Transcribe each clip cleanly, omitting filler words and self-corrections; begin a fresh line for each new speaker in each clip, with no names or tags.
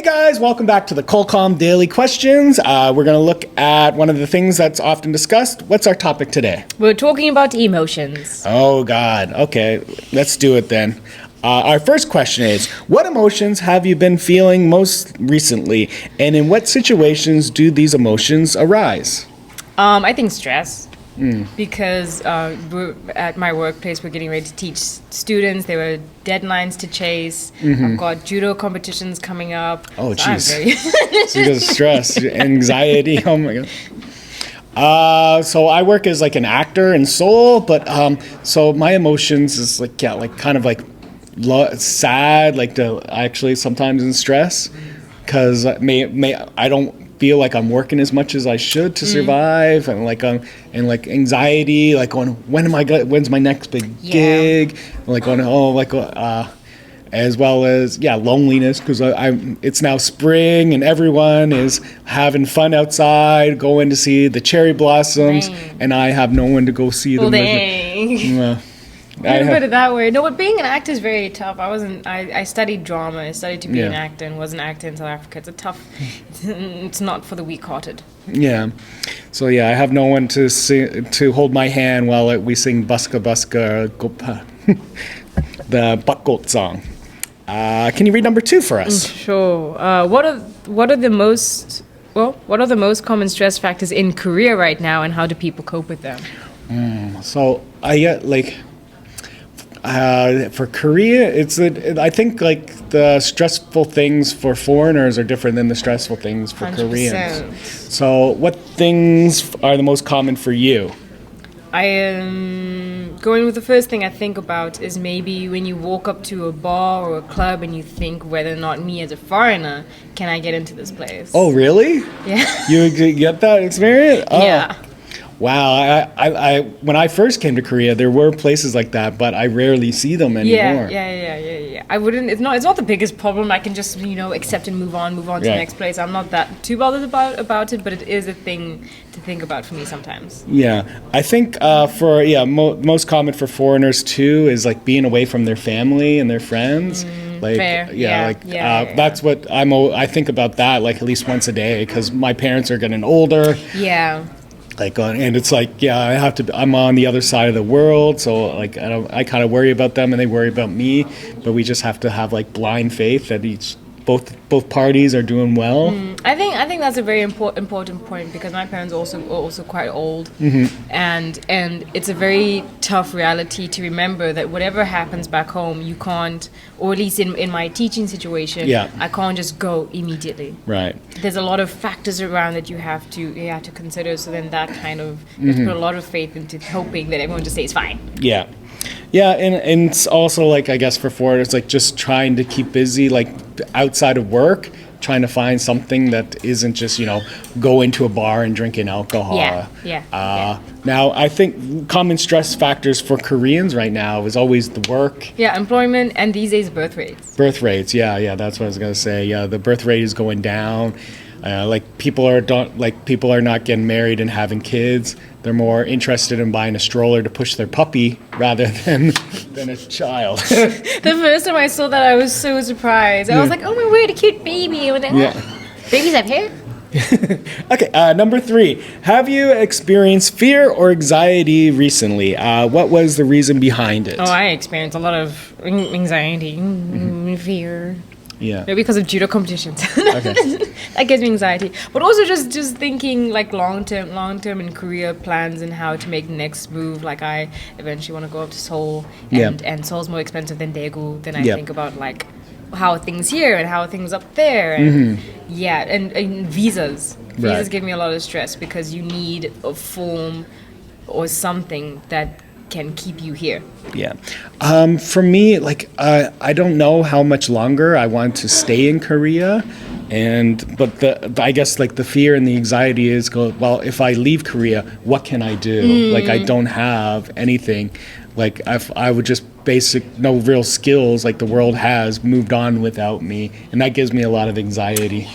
guys, welcome back to the culcom Daily Questions. We're going to look at one of the things that's often discussed. What's our topic today?
We're talking about emotions.
Oh, God. Okay, let's do it then. Our first question is, what emotions have you been feeling most recently, and in what situations do these emotions arise?
I think stress. Because we're at my workplace, we're getting ready to teach students. There were deadlines to chase. I've got judo competitions coming up.
Oh,
so I'm
jeez. Because stress, anxiety, oh my God. So I work as like an actor in Seoul, but so my emotions is like, yeah, like kind of like sad, like actually sometimes in stress, because I don't feel like I'm working as much as I should to survive, and like anxiety, like on when's my next big gig, like on as well as loneliness, because it's now spring and everyone is having fun outside, going to see the cherry blossoms, and I have no one to go see them.
I didn't put it that way. No, but being an actor is very tough. I studied drama. I studied to be an actor and was an actor in South Africa. It's a tough, it's not for the weak-hearted. Yeah.
So I have no one to hold my hand while we sing Buska Buska, the Bakot song. Can you read number 2 for us?
Sure. What are the most common stress factors in Korea right now, and how do people cope with them?
So I get for Korea, I think like the stressful things for foreigners are different than the stressful things for 100%. Koreans. So what things are the most common for you?
I am going with the first thing I think about is maybe when you walk up to a bar or a club and you think whether or not me as a foreigner, can I get into this place?
Oh, really?
Yeah.
You get that experience? Oh.
Yeah.
Wow, I when I first came to Korea, there were places like that, but I rarely see them anymore.
Yeah. I wouldn't. It's not the biggest problem. I can just accept and move on to the next place. I'm not that too bothered about it, but it is a thing to think about for me sometimes.
Yeah, I think most common for foreigners too is like being away from their family and their friends.
Fair.
That's what I think about that like at least once a day, because my parents are getting older.
Yeah.
And it's like, I'm on the other side of the world, so like I kind of worry about them and they worry about me, but we just have to have like blind faith that both parties are doing well.
I think that's a very important point, because my parents are also quite old, and it's a very tough reality to remember that whatever happens back home, you can't, or at least in my teaching situation, I can't just go immediately.
Right.
There's a lot of factors around that you have to consider. So then that kind of you have to put a lot of faith into hoping that everyone just stays fine.
Yeah. Yeah, and it's also like, I guess for foreigners, like just trying to keep busy, like outside of work, trying to find something that isn't just, go into a bar and drinking alcohol.
Yeah.
Now, I think common stress factors for Koreans right now is always the work.
Yeah, employment, and these days birth rates.
Birth rates, yeah, that's what I was going to say. Yeah, the birth rate is going down. People are not getting married and having kids. They're more interested in buying a stroller to push their puppy rather than a child.
The first time I saw that, I was so surprised. I was like, "Oh my word, a cute baby!" And then, babies have hair.
Okay, number 3. Have you experienced fear or anxiety recently? What was the reason behind it?
Oh, I experienced a lot of anxiety, fear.
Yeah.
Maybe because of judo competitions.
Okay.
That gives me anxiety. But also just thinking like long term in career plans and how to make the next move. Like I eventually want to go up to Seoul, and Seoul's more expensive than Daegu. Then I think about like how are things here and how are things up there. And and visas. Visas give me a lot of stress, because you need a form or something that can keep you here.
Yeah. For me, like, I don't know how much longer I want to stay in Korea. But I guess like the fear and the anxiety is, if I leave Korea, what can I do? Like, I don't have anything. Like, if I would just no real skills, like the world has moved on without me. And that gives me a lot of anxiety.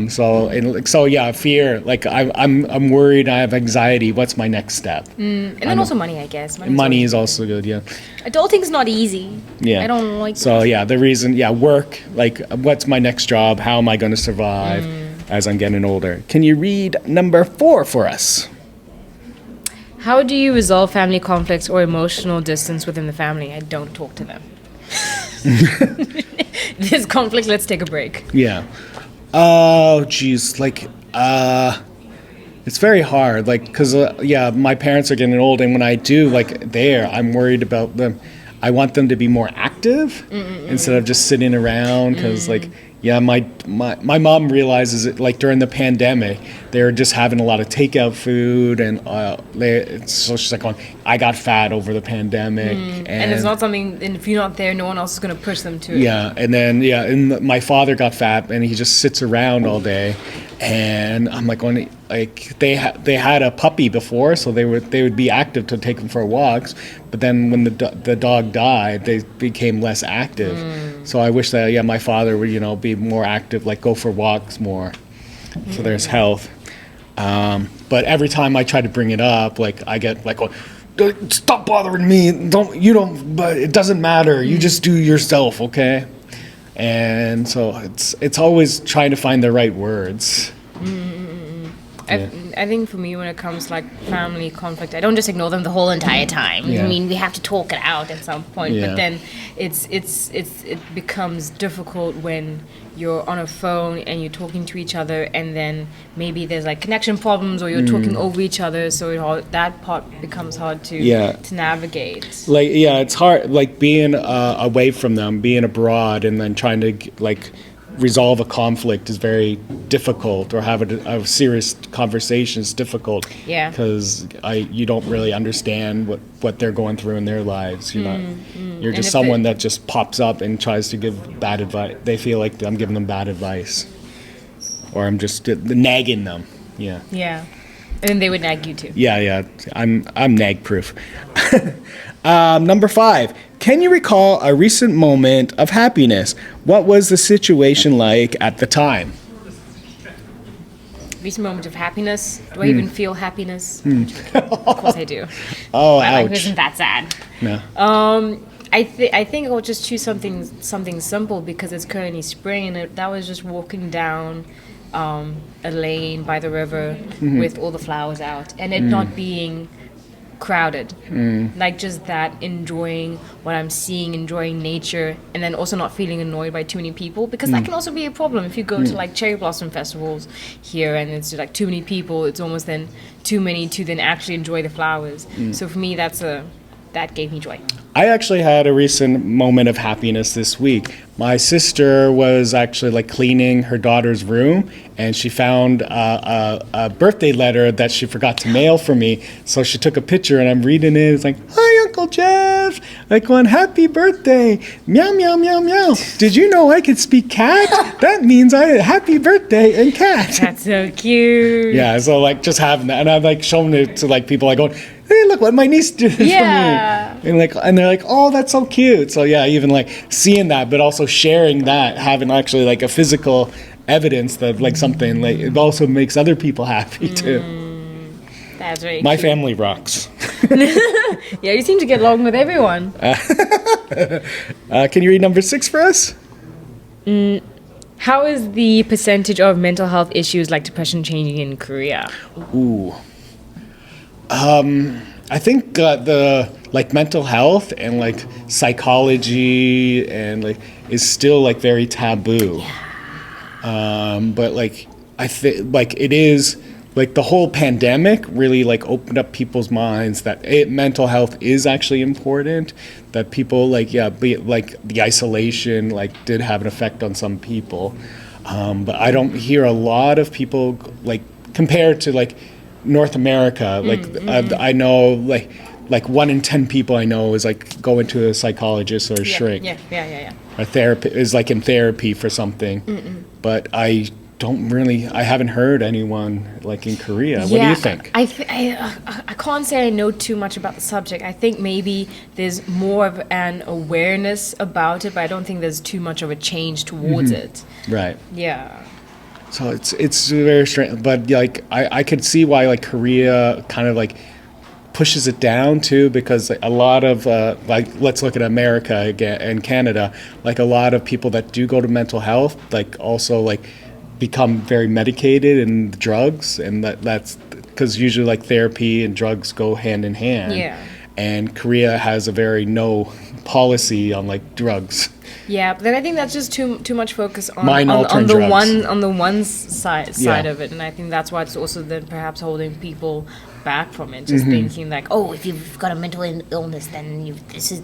So yeah, fear. Like I'm worried. I have anxiety. What's my next step?
And then also money, I guess.
Money is also good. Yeah.
Adulting's not easy.
Yeah.
I don't like.
So yeah, the reason. Yeah, work. Like, what's my next job? How am I going to survive as I'm getting older? Can you read number 4 for us?
How do you resolve family conflicts or emotional distance within the family? I don't talk to them. There's conflict, let's take a break.
Yeah. Oh, geez. Like, it's very hard. Like, because, yeah, my parents are getting old, and when I do, like, I'm worried about them. I want them to be more active instead of just sitting around, because, like, yeah, my mom realizes it, like, during the pandemic, they were just having a lot of takeout food, and so she's like going, I got fat over the pandemic.
And it's not something, and if you're not there, no one else is going to push them to it.
Yeah, and then, my father got fat, and he just sits around all day. And I'm like, they had a puppy before, so they would be active to take him for walks. But then when the dog died, they became less active. So I wish that my father would be more active, like go for walks more, for their health. But every time I try to bring it up, like I get like, stop bothering me. But it doesn't matter. You just do yourself, okay? And so it's always trying to find the right words.
I think for me, when it comes to like family conflict, I don't just ignore them the whole entire time.
Yeah.
I mean, we have to talk it out at some point.
Yeah.
But then it becomes difficult when you're on a phone and you're talking to each other, and then maybe there's like connection problems, or you're talking over each other. So that part becomes hard to navigate.
Like, yeah, it's hard. Like being away from them, being abroad, and then trying to like resolve a conflict is very difficult, or have a serious conversation is difficult.
Yeah.
Because you don't really understand what they're going through in their lives. You're just someone that just pops up and tries to give bad advice. They feel like I'm giving them bad advice, or I'm just nagging them. Yeah.
Yeah. And then they would nag you too.
Yeah. I'm nag proof. Number 5. Can you recall a recent moment of happiness? What was the situation like at the time?
Recent moment of happiness? Do I even feel happiness? Of course I do.
Oh,
My life
ouch.
isn't that sad.
No.
I think I'll just choose something simple, because it's currently spring, and that was just walking down a lane by the river with all the flowers out, and it not being crowded. Like just that, enjoying what I'm seeing, enjoying nature, and then also not feeling annoyed by too many people, because that can also be a problem if you go to like cherry blossom festivals here and it's like too many people. It's almost then too many to then actually enjoy the flowers. So for me, that gave me joy.
I actually had a recent moment of happiness this week. My sister was actually like cleaning her daughter's room, and she found a birthday letter that she forgot to mail for me. So she took a picture, and I'm reading it. It's like, "Hi, Uncle Jeff. Like, one happy birthday. Meow, meow, meow, meow. Did you know I could speak cat? That means happy birthday in cat."
That's so cute.
Yeah, so like just having that, and I've like shown it to like people, like going, "Hey, look what my niece did for me," and they're like, "Oh, that's so cute." So yeah, even like seeing that, but also sharing that, having actually like a physical evidence that like something, like it also makes other people happy too.
That's very
My
cute.
family rocks.
Yeah, you seem to get along with everyone.
Can you read number 6 for us?
How is the percentage of mental health issues like depression changing in Korea?
Ooh. I think the like mental health and like psychology and like is still like very taboo. But like I think like it is like the whole pandemic really like opened up people's minds that mental health is actually important. That people like the isolation like did have an effect on some people. But I don't hear a lot of people like compared to like North America, like I know like 1 in 10 people I know is like going to a psychologist or a shrink.
Yeah.
Or therapy is like in therapy for something. But I haven't heard anyone like in Korea. What do you think?
I can't say I know too much about the subject. I think maybe there's more of an awareness about it, but I don't think there's too much of a change towards it.
Right.
Yeah.
So it's very strange, but like I could see why like Korea kind of like pushes it down too, because a lot of like, let's look at America again and Canada, like a lot of people that do go to mental health like also like become very medicated in drugs, and that's because usually like therapy and drugs go hand in hand.
Yeah.
And Korea has a very no policy on like drugs.
Yeah, but then I think that's just too much focus on
Mind-altering
the
drugs.
on the one side
Yeah.
of it, and I think that's why it's also then perhaps holding people back from it, just thinking like, oh, if you've got a mental illness, then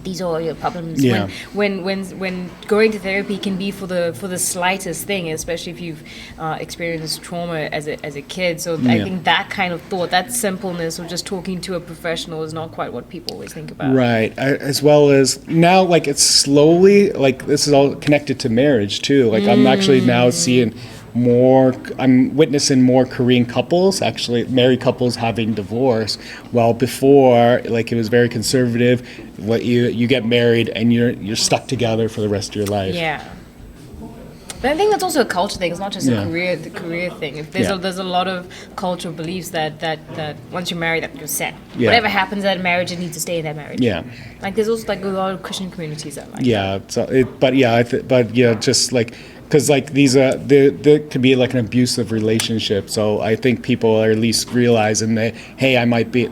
these are your problems.
Yeah.
When going to therapy can be for the slightest thing, especially if you've experienced trauma as a kid. So I think that kind of thought, that simpleness of just talking to a professional, is not quite what people always think about.
Right. As well as now, like it's slowly, like this is all connected to marriage too. Like I'm actually now seeing I'm witnessing more Korean couples, actually married couples, having divorce. While before, like it was very conservative. What you get married and you're stuck together for the rest of your life.
Yeah. But I think that's also a culture thing. It's not just
Yeah.
the career thing. If there's
Yeah.
there's a lot of cultural beliefs that once you're married, that you're set.
Yeah.
Whatever happens in that marriage, it needs to stay in that marriage.
Yeah.
Like there's also like a lot of Christian communities that like.
Yeah. So just like. Because like there could be like an abusive relationship, so I think people are at least realizing that, hey, I might be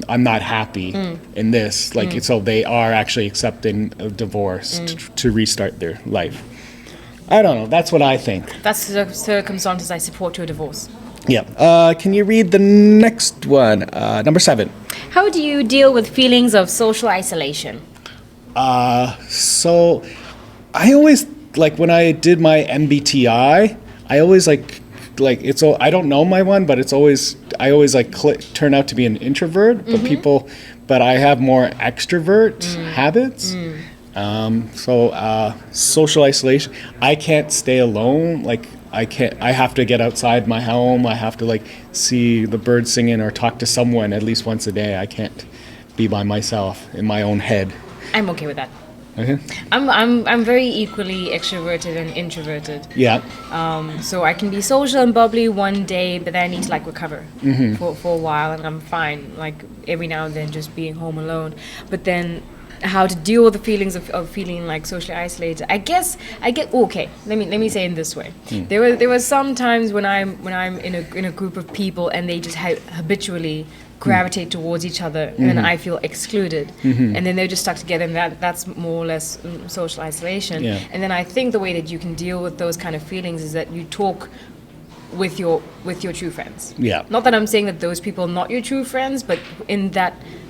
I'm not happy in this, so they are actually accepting a divorce to restart their life. I don't know. That's what I think.
That's the circumstances I support your divorce.
Yeah. Can you read the next one? Number 7.
How do you deal with feelings of social isolation?
So I always. Like when I did my MBTI, I always like it's all, I don't know my one, but I always like turn out to be an introvert, but I have more extrovert habits. Social isolation. I can't stay alone. Like I have to get outside my home. I have to like see the birds singing or talk to someone at least once a day. I can't be by myself in my own head.
I'm okay with that.
Okay.
I'm very equally extroverted and introverted.
Yeah.
So I can be social and bubbly one day, but then I need to like recover for a while, and I'm fine. Like every now and then, just being home alone. But then, how to deal with the feelings of feeling like socially isolated? I get okay. Let me say it in this way. There were some times when I'm in a group of people and they just habitually gravitate towards each other, and then I feel excluded, and then they're just stuck together, and that's more or less social isolation.
Yeah.
And then I think the way that you can deal with those kind of feelings is that you talk with your true friends.
Yeah.
Not that I'm saying that those people are not your true friends, but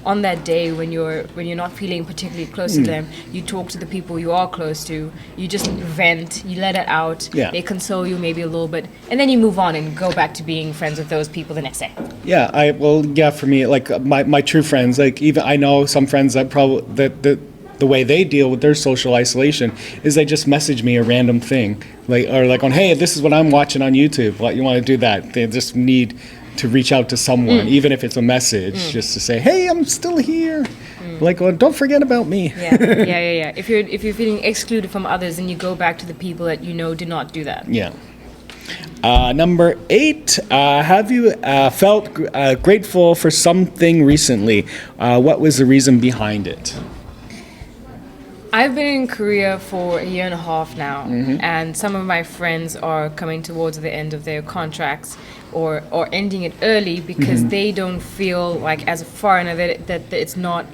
on that day when you're not feeling particularly close to them, you talk to the people you are close to. You just vent, you let it out.
Yeah.
They console you maybe a little bit, and then you move on and go back to being friends with those people the next day.
Yeah. For me, like my true friends, like even I know some friends that probably the way they deal with their social isolation is they just message me a random thing, like on, hey, this is what I'm watching on YouTube. What you want to do that? They just need to reach out to someone, even if it's a message, just to say, hey, I'm still here. Like, well, don't forget about me.
Yeah. If you're feeling excluded from others, then you go back to the people that you know do not do that.
Yeah. Number 8, have you felt grateful for something recently? What was the reason behind it?
I've been in Korea for a year and a half now, and some of my friends are coming towards the end of their contracts or ending it early because they don't feel like, as a foreigner, that it's not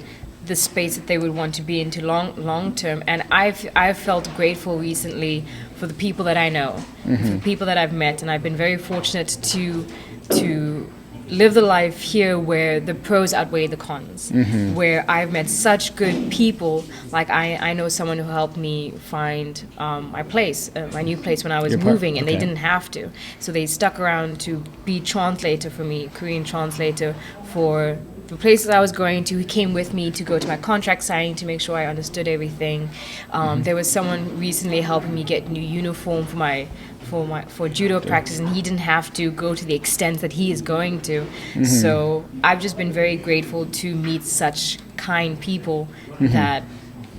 the space that they would want to be into long term. And I've felt grateful recently for the people that I know, for the people that I've met, and I've been very fortunate to live the life here where the pros outweigh the cons, where I've met such good people. Like I know someone who helped me find my place, my new place when I was moving, and they didn't have to. So they stuck around to be translator for me, Korean translator for the places I was going to. He came with me to go to my contract signing to make sure I understood everything. There was someone recently helping me get new uniform for judo practice, and he didn't have to go to the extent that he is going to. So I've just been very grateful to meet such kind people that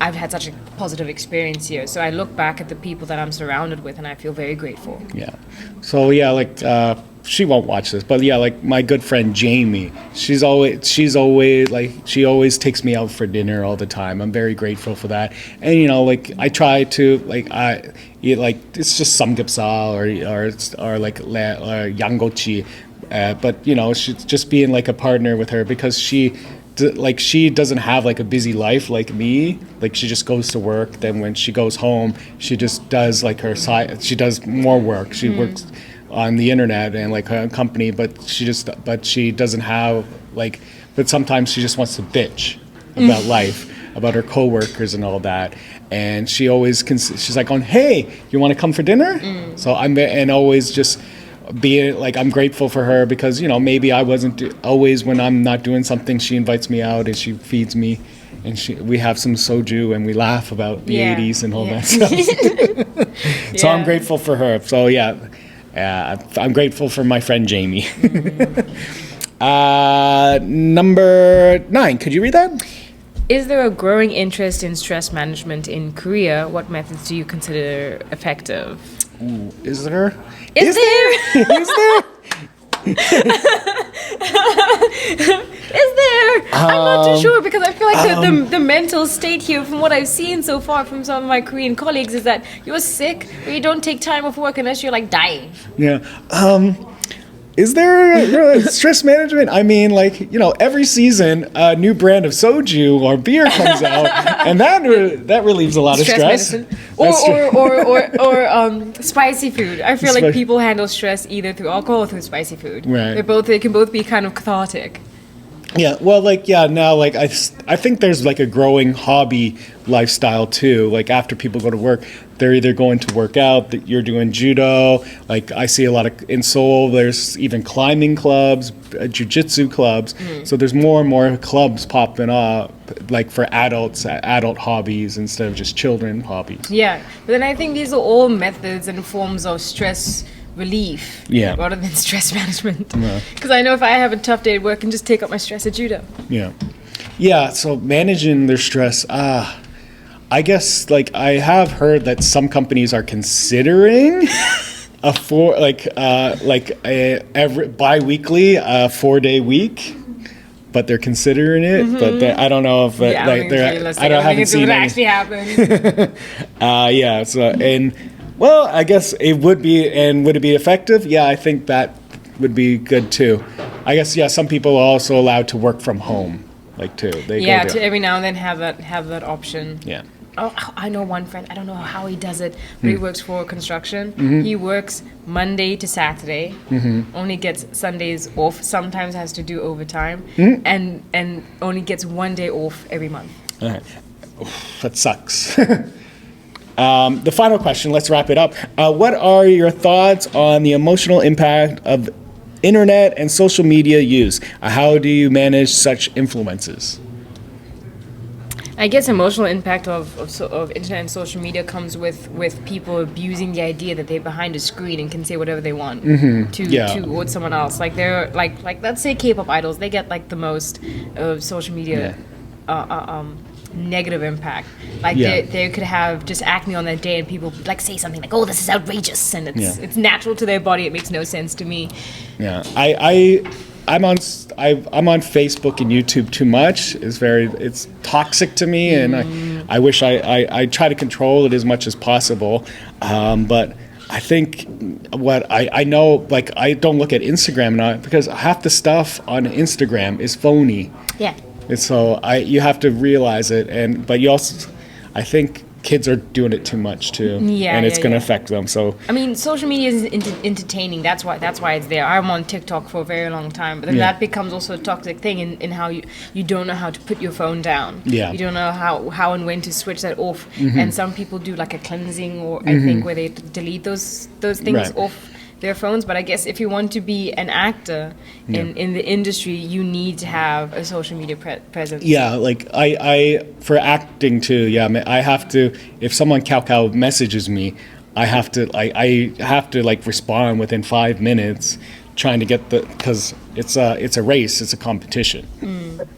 I've had such a positive experience here. So I look back at the people that I'm surrounded with, and I feel very grateful.
Yeah. So yeah, like she won't watch this, but yeah, like my good friend Jamie, she's always like she always takes me out for dinner all the time. I'm very grateful for that. And you know, like I try to like I eat like it's just samgyeopsal or like 양꼬치, but you know, she's just being like a partner with her because she doesn't have like a busy life like me. Like she just goes to work, then when she goes home she just does like her side, she does more work, she works on the internet and like her company, but she doesn't have like, but sometimes she just wants to bitch about life, about her coworkers and all that, and she always she's like, hey, you want to come for dinner? So and always just being like, I'm grateful for her because, you know, maybe I wasn't always, when I'm not doing something, she invites me out and she feeds me, and we have some soju and we laugh about the 80s and all that stuff. So I'm grateful for her. So I'm grateful for my friend Jamie. Number 9, could you read that?
Is there a growing interest in stress management in Korea? What methods do you consider effective?
Ooh, is there?
Is there?
Is there?
Is there? I'm not too sure because I feel like the mental state here, from what I've seen so far from some of my Korean colleagues, is that you're sick or you don't take time off work unless you're like dying.
Yeah. Is there stress management? I mean, like, you know, every season a new brand of soju or beer comes out, and that relieves a lot of stress.
Medicine. Or spicy food. I feel like people handle stress either through alcohol or through spicy food.
Right.
They can both be kind of cathartic.
Yeah, well, like, yeah, now, like, I think there's, like, a growing hobby lifestyle, too. Like, after people go to work, they're either going to work out, you're doing judo. Like, I see a lot of, in Seoul, there's even climbing clubs, jiu-jitsu clubs. So there's more and more clubs popping up, like, for adults, adult hobbies instead of just children hobbies.
Yeah, but then I think these are all methods and forms of stress relief rather than stress management. Because I know if I have a tough day at work, I can just take up my stress at judo.
Yeah, so managing their stress, I guess, like, I have heard that some companies are considering every bi-weekly 4-day week, but they're considering it. But I don't know if I haven't seen it
actually happen.
Well, I guess it would be, and would it be effective? Yeah, I think that would be good too. I guess, yeah, some people are also allowed to work from home, like, too.
To every now and then have that option.
Yeah.
Oh, I know one friend, I don't know how he does it, but he works for construction. He works Monday to Saturday, only gets Sundays off, sometimes has to do overtime, and only gets 1 day off every month.
All right. Oof, that sucks. The final question, let's wrap it up. What are your thoughts on the emotional impact of internet and social media use? How do you manage such influences?
I guess emotional impact of internet and social media comes with people abusing the idea that they're behind a screen and can say whatever they want towards someone else. Like they're like let's say K-pop idols, they get like the most social media negative impact. Like they could have just acne on that day and people like say something like, oh, this is outrageous, and it's natural to their body. It makes no sense to me. I'm on Facebook and YouTube too much. It's toxic to me, and I wish I try to control it as much as possible. But I think what I know, like, I don't look at Instagram now because half the stuff on Instagram is phony. Yeah. And so you have to realize it, but you also, I think kids are doing it too much too, and it's going to affect them. So I mean, social media is entertaining. That's why it's there. I'm on TikTok for a very long time, but then that becomes also a toxic thing in how you don't know how to put your phone down. Yeah, you don't know how and when to switch that off. And some people do like a cleansing, or I think where they delete those things off their phones. But I guess if you want to be an actor in the industry, you need to have a social media presence. Yeah, like I for acting too. Yeah, I have to. If someone Kakao messages me, I have to like respond within 5 minutes.
trying to get because it's a race, it's a competition.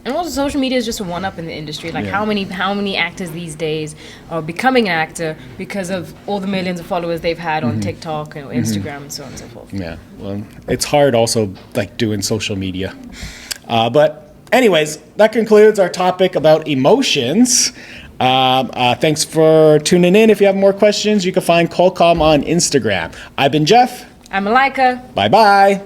And also, social media is just a one-up in the industry. Like,
Yeah.
how many actors these days are becoming an actor because of all the millions of followers they've had on TikTok and Instagram and so on and so forth.
Yeah, well, it's hard also like doing social media. But anyways, that concludes our topic about emotions. Thanks for tuning in. If you have more questions, you can find culcom on Instagram. I've been Jeff.
I'm Malika.
Bye-bye.